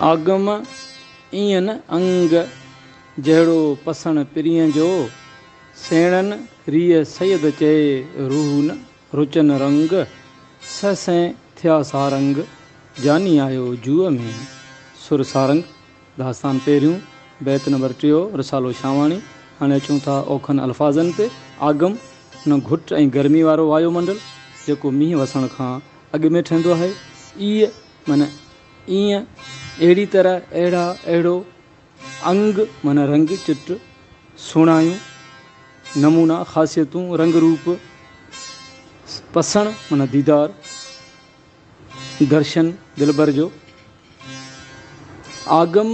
आगम ईअं न अंग जहिड़ो पसण पिरीअ जो, सेणनि रीअ सैद चए रूह न रुचन रंग, ससें थिया सारंग जानी आयो जूअ में। सुर सारंग दास्तान पहिरियों बैत नंबर 3 रसालो शावाणी। हाणे अचूं था ओखनि अल्फाज़नि ते। आगम न घुट ऐं गर्मी वारो वायुमंडल जेको मींहुं वसण खां अॻु में ठहंदो आहे। ईअ माना ईअं, अहिड़ी तरह, अहिड़ा, अहिड़ो। अंग माना रंग चिट, सुणायूं नमूना ख़ासियतूं रंग रूप। पसण माना दीदार, दर्शन दिलबर जो। आगम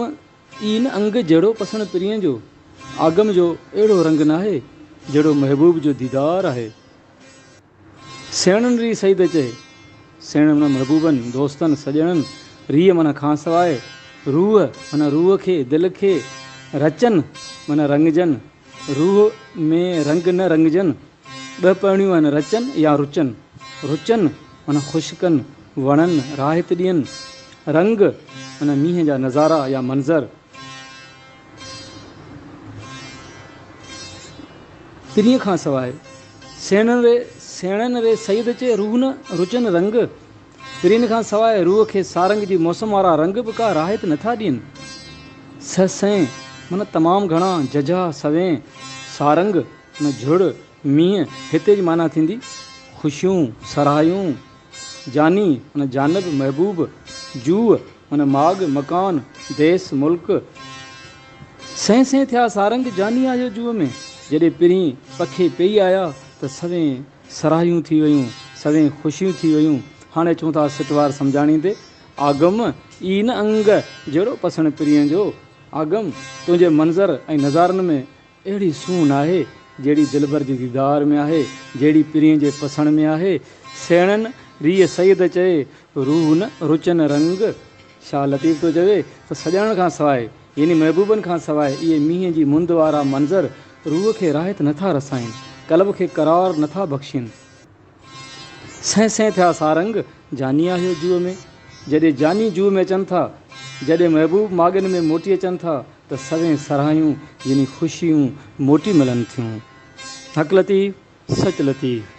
ई न अंग जहिड़ो पसण पिरीअ जो, आगम जो अहिड़ो रंग न आहे जहिड़ो महबूब जो दीदार आहे। सेणनि री सईद चए, सेण माना महबूबनि दोस्तनि सॼणनि, रीअ माना खां सवाइ, रूह माना रूह खे दिलि खे, रचनि माना रंगजनि, रूह में रंग न रंगजनि। ॿ पढ़णियूं आहिनि, रचनि या रुचनि। रुचनि माना ख़ुशि कनि, वणनि, राहत ॾियनि। रंग माना मींहं जा नज़ारा या मंज़र। पिरीअ खां सवाइ, सेणनि रे सईद चए रूह न रुचनि रंग, पिरीअ खां सवाइ रूह खे सारंग जी मौसम वारा रंग बि का राहत नथा ॾियनि। ससें माना तमामु घणा, जजा सवें, सारंग माना झुड़, मींहं हिते जी माना थींदी ख़ुशियूं, सराहियूं। जानी माना जानब, महबूब। जूअ माना माग, मकान, देस, मुल्क। सें सें थिया सारंग जानी आयो जूअ में। जॾहिं पिरीं पखे पेई आया त सवें सराहियूं थी वियूं, सवें ख़ुशियूं थी वियूं। हाणे चऊं था सिटवार सम्झाणी ते। आगम ई न अंग जहिड़ो पसण पिरीअ जो, आगम तुंहिंजे मंज़र ऐं नज़ारनि में अहिड़ी सून आहे जहिड़ी दिलबर जे दीदार में आहे, जहिड़ी पिरीअ जे पसण में आहे। सेणनि रीअ सईद चए रूह न रुचन रंग। शाह लतीफ़ थो चवे त सॼण खां सवाइ, यानी महबूबनि खां सवाइ, इहे मींहं जी मुंद वारा मंज़र रूह खे राहत नथा रसाइनि, कल्ब खे करार नथा बख़्शिनि। सें सें थिया सारंग जानी आहियो जूअ में। जॾहिं जानी जूअ में अचनि था, जॾहिं महबूब माॻनि में मोटी अचनि था त सवें सराहियूं यानी ख़ुशियूं मोटी मिलनि थियूं। हक़ लतीफ़, सच लतीफ़।